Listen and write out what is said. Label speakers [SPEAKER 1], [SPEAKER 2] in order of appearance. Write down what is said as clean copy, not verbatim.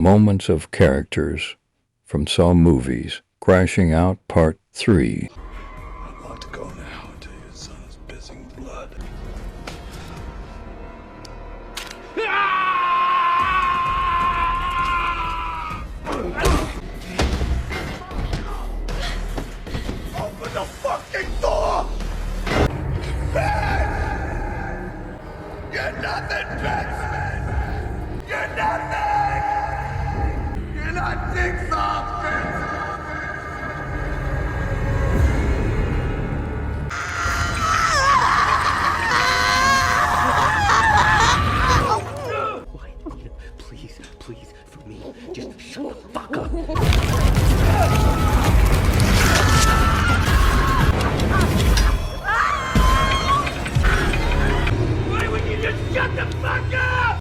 [SPEAKER 1] Moments of Characters from Saw Movies, Crashing Out Part 3.
[SPEAKER 2] I'd like to go now until your son is pissing blood. Open the fucking door! Ben! You're nothing, Ben! You're nothing!